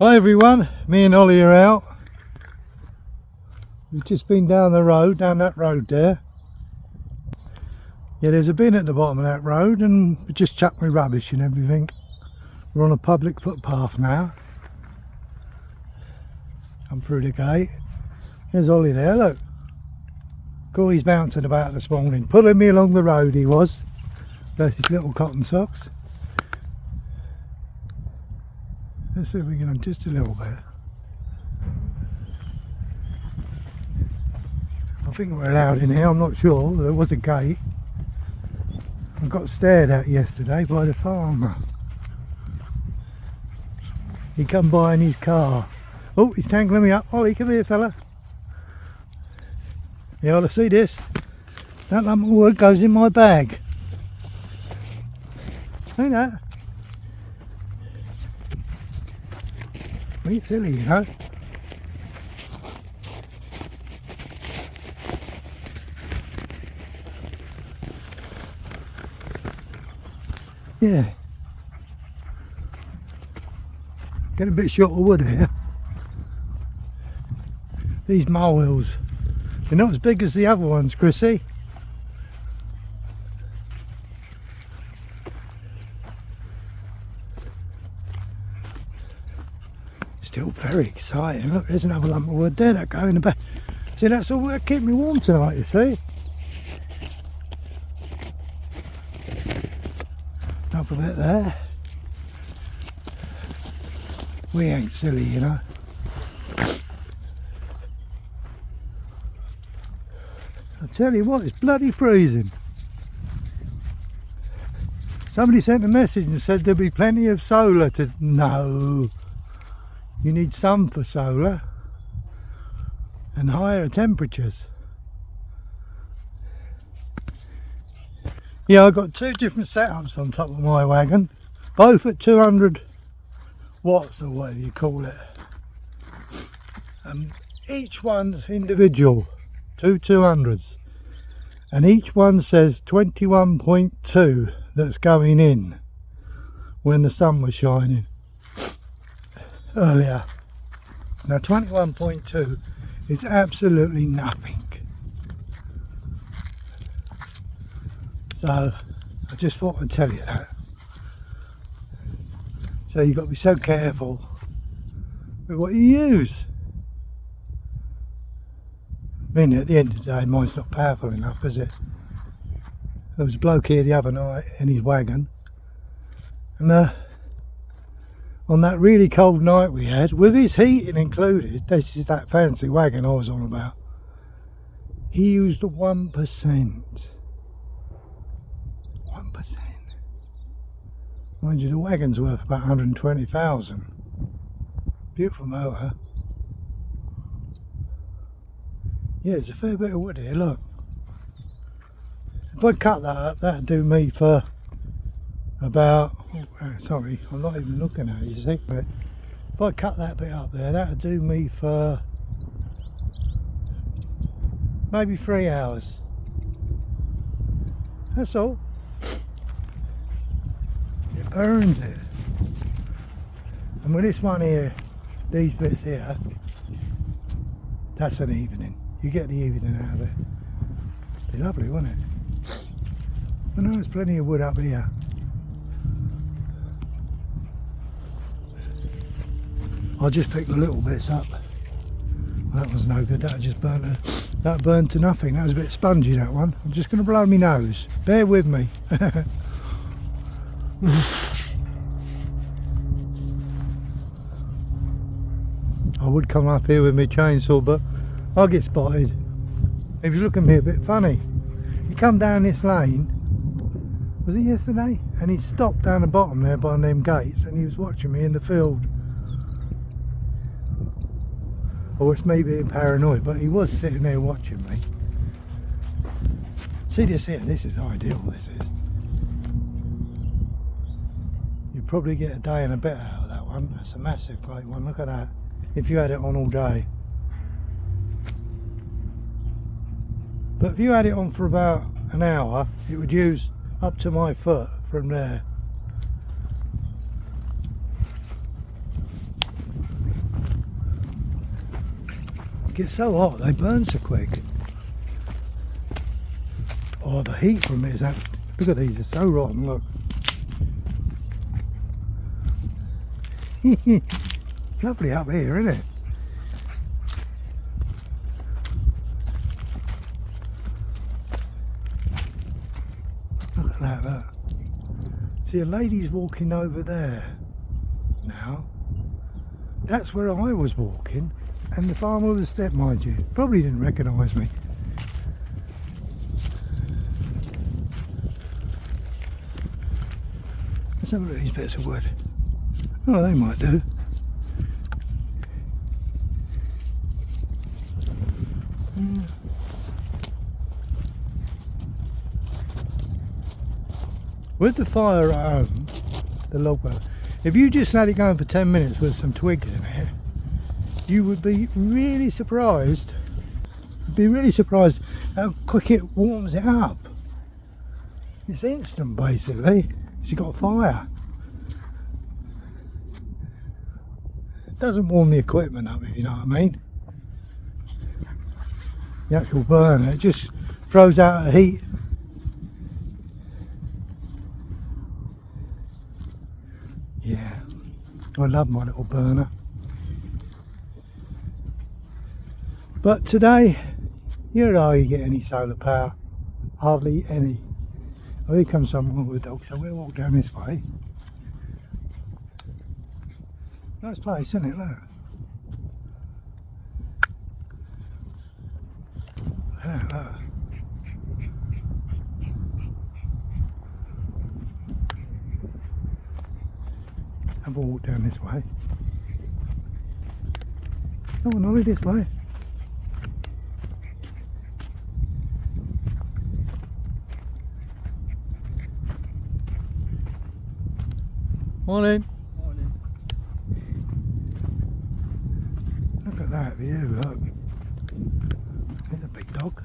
Hi everyone, me and Ollie are out. We've just been down the road, down that road there. Yeah, there's a bin at the bottom of that road and we just chucked my rubbish and everything. We're on a public footpath now. Come through the gate. There's Ollie there, look. Cool, he's bouncing about this morning. Pulling me along the road he was. That's his little cotton socks. Let's see if we can just a little bit. I think we're allowed in here, I'm not sure. There was a gate. I got stared at yesterday by the farmer. He come by in his car. Oh, he's tangling me up. Ollie, come here fella. You ought to see this. That lump of wood goes in my bag. See that? It's silly, you know. Yeah. Getting a bit short of wood here. These molehills, they're not as big as the other ones, Chrissy. Still very exciting. Look, there's another lump of wood there that go in the back. See, that's all that keep me warm tonight, you see. Another bit there. We ain't silly, you know. I tell you what, it's bloody freezing. Somebody sent a message and said there'll be plenty of solar to... No. You need sun for solar and higher temperatures. Yeah, I've got two different setups on top of my wagon, both at 200 watts or whatever you call it. Each one's individual, two 200s, and each one says 21.2 that's going in when the sun was shining earlier. Now 21.2 is absolutely nothing. So I just thought I'd tell you that. So you've got to be so careful with what you use. I mean, at the end of the day, mine's not powerful enough, is it? There was a bloke here the other night in his wagon, and on that really cold night we had, with his heating included, this is that fancy wagon I was on about, he used 1%. 1%. Mind you, the wagon's worth about 120,000. Beautiful motor. Yeah, there's a fair bit of wood here, look. If I cut that up, that'd do me for about, sorry, I'm not even looking at it, you see. But if I cut that bit up there, that'd do me for maybe 3 hours. That's all. It burns it. And with this one here, these bits here, that's an evening. You get the evening out of it. It'd be lovely, wouldn't it? I know there's plenty of wood up here. I just picked the little bits up. That was no good. That just burnt. That burned to nothing. That was a bit spongy, that one. I'm just going to blow my nose. Bear with me. I would come up here with my chainsaw, but I'll get spotted. If you look at me a bit funny. You come down this lane, was it yesterday? And he stopped down the bottom there by them gates and he was watching me in the field. Or it's me being paranoid, but he was sitting there watching me. See this here, this is ideal, this is. You'd probably get a day and a bit out of that one. That's a massive great one, look at that. If you had it on all day. But if you had it on for about an hour, it would use up to my foot from there. get so hot, they burn so quick. Oh, the heat from it is that. Look at these, they're so rotten, look. Lovely up here, isn't it? Look at that, look. See, a lady's walking over there now. That's where I was walking, and the farmer with the step, mind you. Probably didn't recognise me. Let's have a look at these bits of wood. Oh, they might do. With the fire at home, the log burner, if you just let it go for 10 minutes with some twigs in it, you would be really surprised. You'd be really surprised how quick it warms it up. It's instant basically. You've got fire. It doesn't warm the equipment up, if you know what I mean. The actual burner, it just throws out the heat. Yeah, I love my little burner. But today, you don't hardly get any solar power. Hardly any. Oh, here comes someone with a dog, so we'll walk down this way. Nice place, isn't it? Look. Yeah, look. Have a walk down this way. Oh, not this way. Morning. Morning. Look at that view, look. There's a big dog.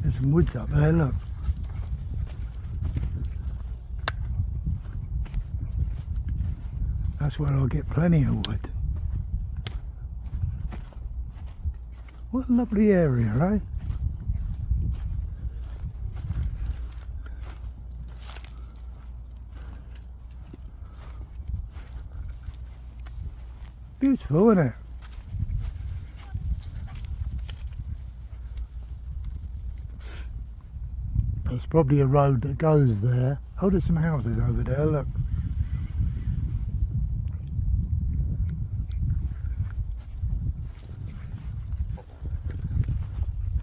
There's some woods up there, look. That's where I'll get plenty of wood. What a lovely area, eh? Beautiful, isn't it? There's probably a road that goes there. Oh, there's some houses over there, look.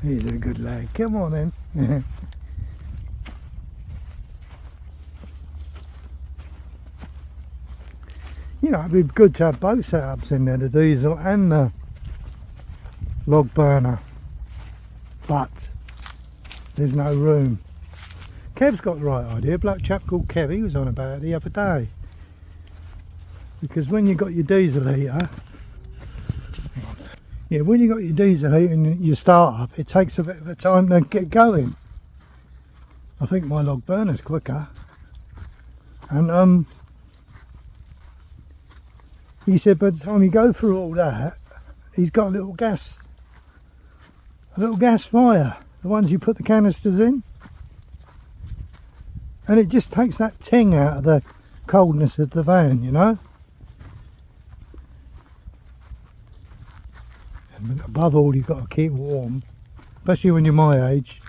He's a good lad. Come on then. You know, it'd be good to have both setups in there, the diesel and the log burner. But there's no room. Kev's got the right idea. A bloke chap called Kev, he was on about it the other day. Because when you got your diesel heater, yeah, when you got your diesel heater and your start up, it takes a bit of a time to get going. I think my log burner's quicker. And he said by the time you go through all that, he's got a little gas fire, the ones you put the canisters in. And it just takes that ting out of the coldness of the van, you know. And above all, you've got to keep warm, especially when you're my age.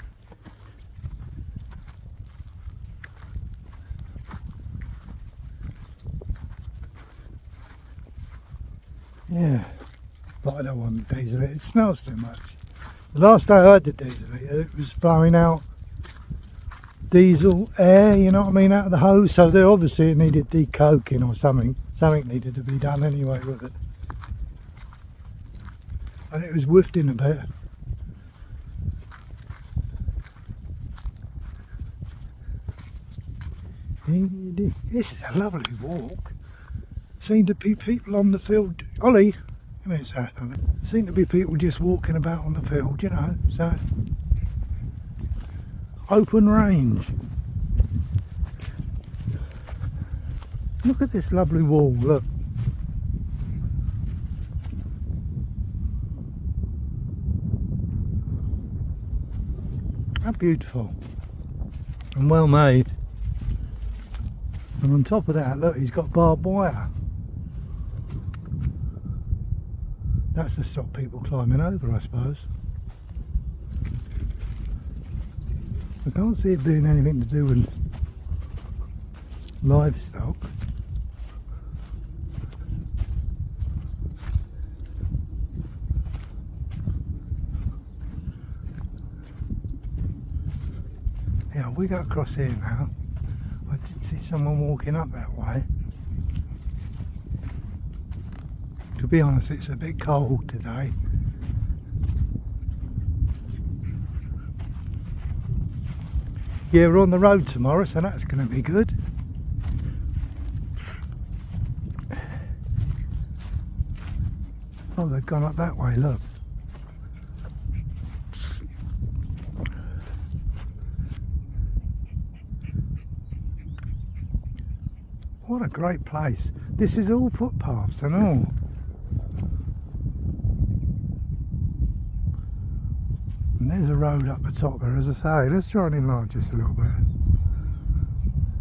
Yeah, but I don't want the diesel. It smells too much. The last day I had the diesel, it was blowing out diesel air, you know what I mean, out of the hose. So they obviously it needed decoking or something. Something needed to be done anyway with it. And it was whiffing a bit. This is a lovely walk. Seem to be people on the field. Ollie, Come here, sir. There seem to be people just walking about on the field, you know, so open range. Look at this lovely wall, look. How beautiful and well made. And on top of that, look, he's got barbed wire. That's to stop people climbing over, I suppose. I can't see it doing anything to do with livestock. Yeah, we go across here now. I did see someone walking up that way. To be honest, it's a bit cold today. Yeah, we're on the road tomorrow, so that's going to be good. Oh, they've gone up that way, look. What a great place. This is all footpaths and all. And there's a road up the top there, as I say. Let's try and enlarge this a little bit.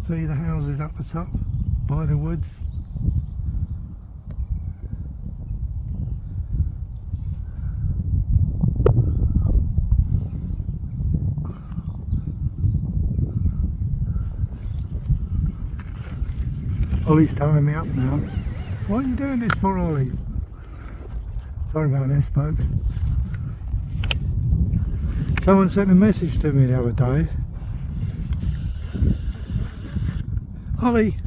See the houses up the top by the woods. Ollie's tying me up now. What are you doing this for, Ollie? Sorry about this, folks. Someone sent a message to me the other day. Ollie,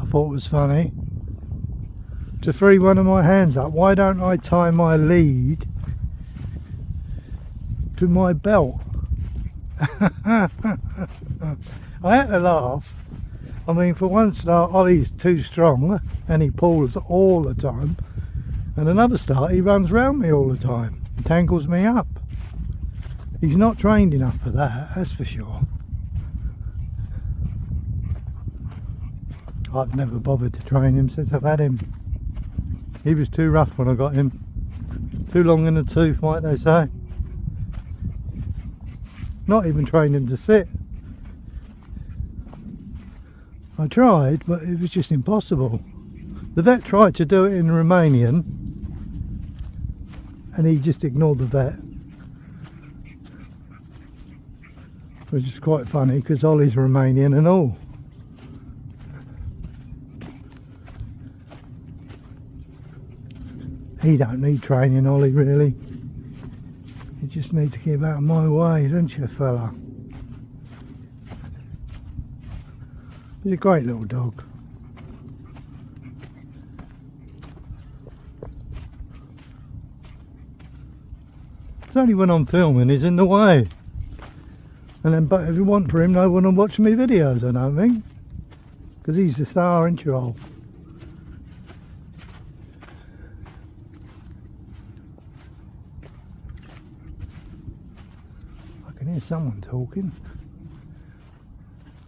I thought it was funny. To free one of my hands up, why don't I tie my lead to my belt? I had to laugh. I mean, for one start, Ollie's too strong and he pulls all the time. And another start, he runs round me all the time. He tangles me up. He's not trained enough for that, that's for sure. I've never bothered to train him since I've had him. He was too rough when I got him. Too long in the tooth, might they say. Not even trained him to sit. I tried, but it was just impossible. The vet tried to do it in Romanian and he just ignored the vet. Which is quite funny because Ollie's Romanian and all. He don't need training, Ollie, really. You just need to keep out of my way, don't you, fella? He's a great little dog. It's only when I'm filming he's in the way. And then, but if you want for him, no one will watch me videos, I don't think. Because he's the star, ain't you, all? I can hear someone talking.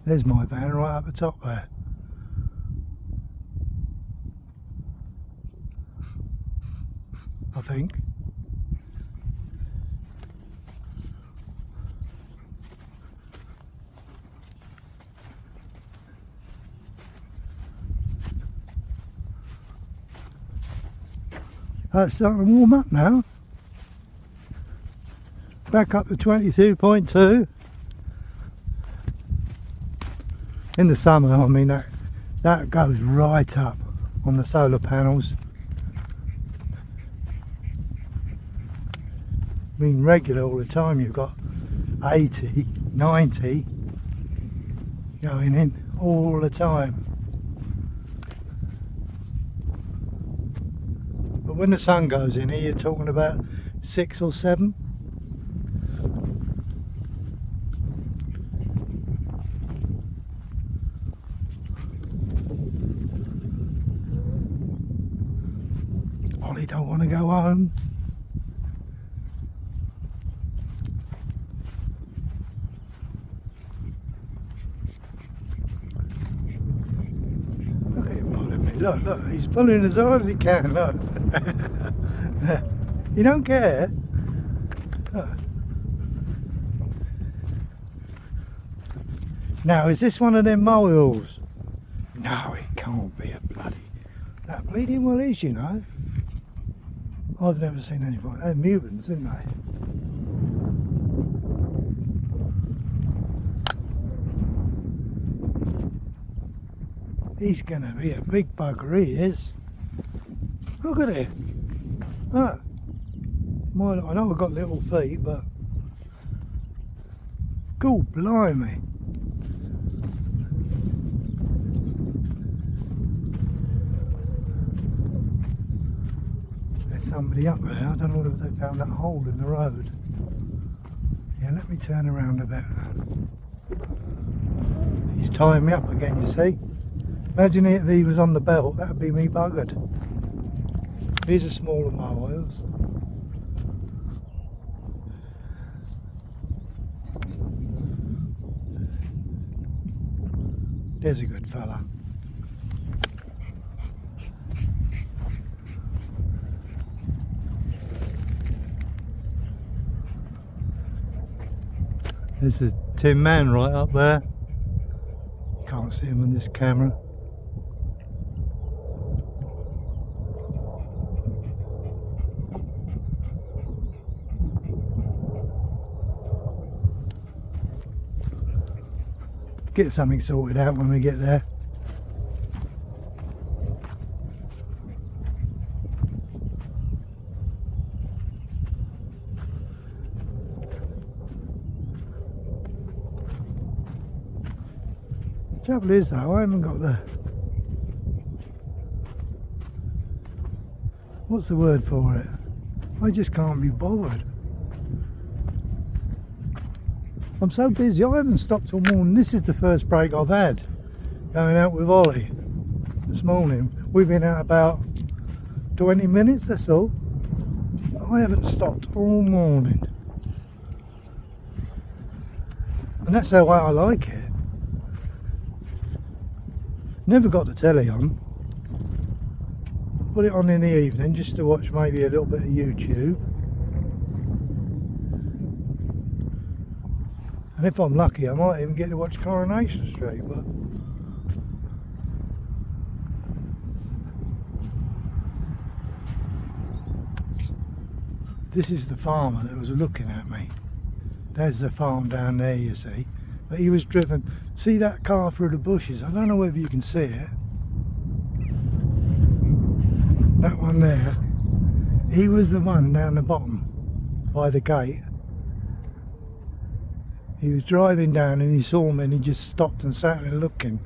There's my van right up the top there. I think. It's starting to warm up now. Back up to 22.2. In the summer, I mean, that goes right up on the solar panels. I mean, regular all the time, you've got 80, 90 going in all the time. But when the sun goes in here, you're talking about 6 or 7. don't want to go home. Look at him pulling me. Look, he's pulling as hard as he can. Look. You don't care. Look. Now, is this one of them moles? No, it can't be a bloody... That bleeding well is, you know. I've never seen anyone. They're mutants, aren't they? He's gonna be a big bugger, he is. Look at it. Look. I know I've got little feet, but... God blimey. Somebody up there. I don't know if they found that hole in the road. Yeah, let me turn around a bit. He's tying me up again, you see. Imagine if he was on the belt, that would be me buggered. These are smaller moles. There's a good fella. There's the Tin Man right up there. You can't see him on this camera. Get something sorted out when we get there. Trouble is though, I haven't got the... What's the word for it? I just can't be bothered. I'm so busy, I haven't stopped till morning. This is the first break I've had going out with Ollie this morning. We've been out about 20 minutes, that's all. I haven't stopped all morning. And that's the way I like it. Never got the telly on. Put it on in the evening just to watch maybe a little bit of YouTube. And if I'm lucky, I might even get to watch Coronation Street, but... This is the farmer that was looking at me. There's the farm down there, you see. But he was driven... See that car through the bushes? I don't know whether you can see it. That one there. He was the one down the bottom by the gate. He was driving down and he saw me and he just stopped and sat there looking.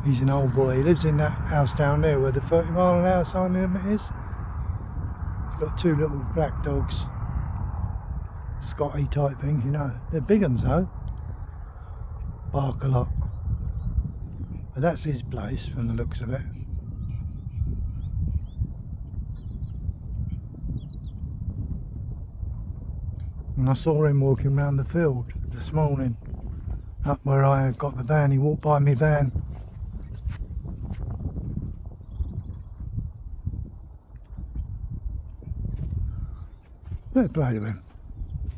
He's an old boy. He lives in that house down there where the 30-mile-an-hour sign limit is. He's got two little black dogs. Scotty type things, you know. They're big ones though. Bark a lot. But that's his place from the looks of it. And I saw him walking around the field this morning. Up where I got the van, he walked by my van. Fair play to him.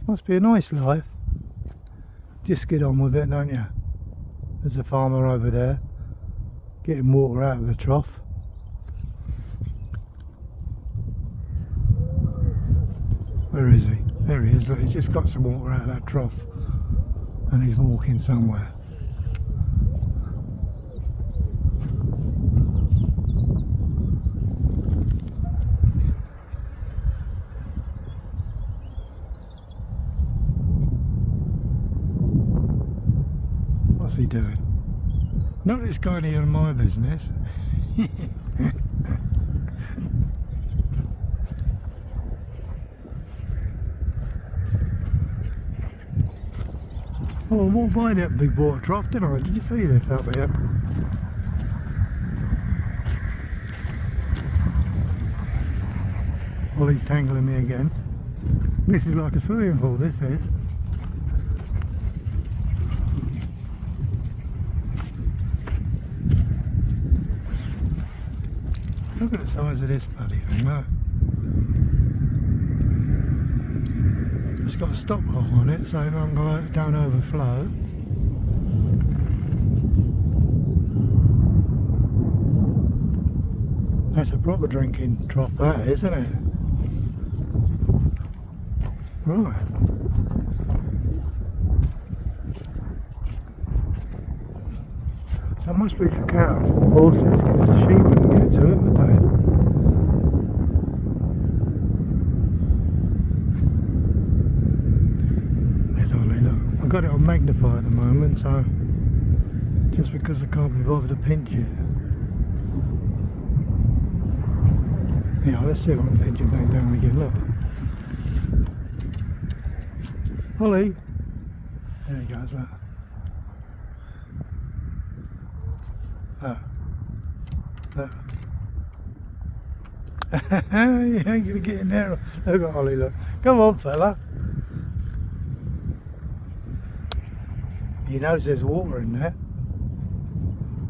Must be a nice life. Just get on with it, don't you? There's a farmer over there getting water out of the trough. Where is he? There he is, look, he's just got some water out of that trough and he's walking somewhere. What's he doing? Not this guy here in my business. Oh, I walked by that big water trough, didn't I? Did you see this up there? Ollie's tangling me again. This is like a swimming pool, this is. Look at the size of this bloody thing, look. It's got a stopcock on it so it don't overflow. That's a proper drinking trough, that is, isn't it? Right. So it must be for cattle or horses, because the sheep wouldn't get to it, would they? There's Ollie, look. I've got it on magnify at the moment, so just because I can't be bothered to pinch it. Yeah, let's see if I can pinch it back down again, look. Ollie! There he goes, look. Look. Look. You ain't gonna get in there. Look at Ollie, look. Come on, fella. He knows there's water in there.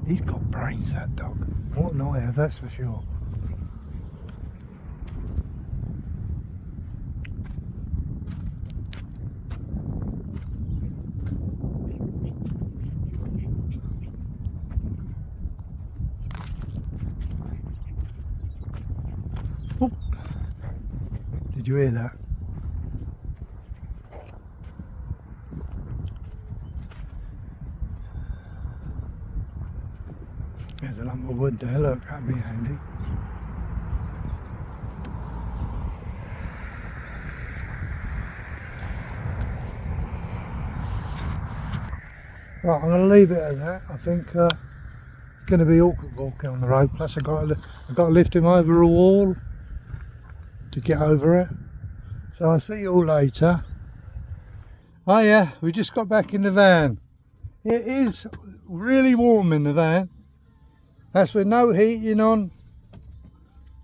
He's got brains, that dog. What an eye, that's for sure. Oh. Did you hear that? There's a lump of wood there, look, that'd be handy. Right, I'm going to leave it at that. I think it's going to be awkward walking on the road. Plus I've got to lift him over a wall to get over it. So I'll see you all later. Oh yeah, we just got back in the van. It is really warm in the van. That's with no heating on,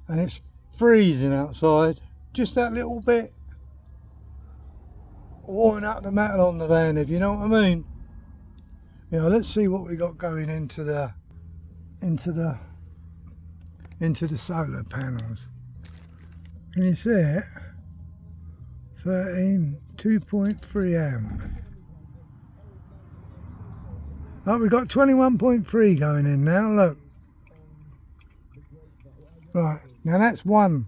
and it's freezing outside. Just that little bit warming up the metal on the van, if you know what I mean. You know, let's see what we got going into the solar panels. Can you see it? 2.3 amp. Oh, we've got 21.3 going in now, look. Right, now that's one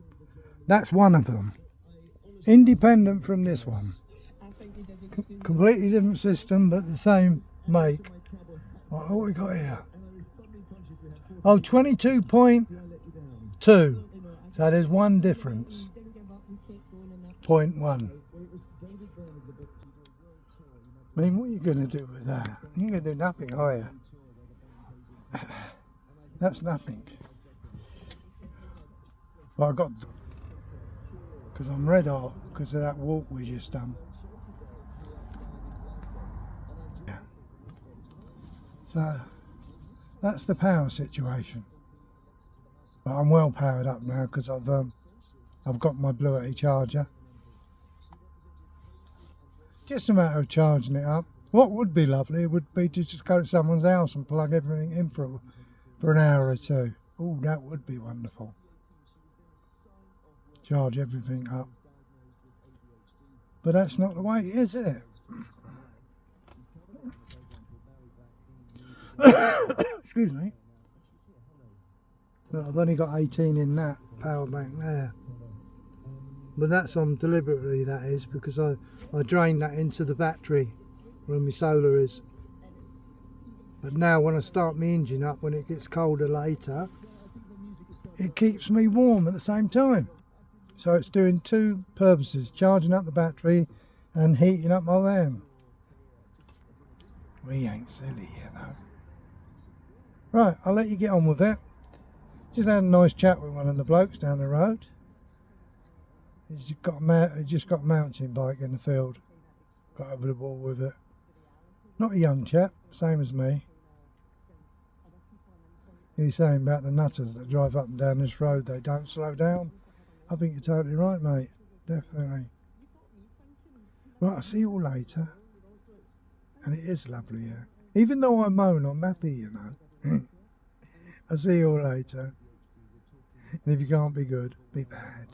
of them. Independent from this one. Completely different system, but the same make. What we got here? Oh, 22.2. So there's one difference. 0.1. I mean, what are you going to do with that? You're going to do nothing, are you? That's nothing. Well, I got, because I'm red hot because of that walk we just done. Yeah. So that's the power situation. But I'm well powered up now because I've got my Bluetooth charger. Just a matter of charging it up. What would be lovely would be to just go to someone's house and plug everything in for an hour or two. Oh, that would be wonderful. Charge everything up. But that's not the way, is it? Excuse me. Look, I've only got 18 in that power bank there. But that's on deliberately, that is, because I drained that into the battery where my solar is. But now when I start my engine up, when it gets colder later, it keeps me warm at the same time. So it's doing two purposes, charging up the battery and heating up my van. We ain't silly, you know. Right, I'll let you get on with it. Just had a nice chat with one of the blokes down the road. He just got a mountain bike in the field. Got over the wall with it. Not a young chap, same as me. He was saying about the nutters that drive up and down this road, they don't slow down. I think you're totally right, mate. Definitely. Right, I'll see you all later. And it is lovely here. Even though I moan, I'm happy, you know. I'll see you all later. And if you can't be good, be bad.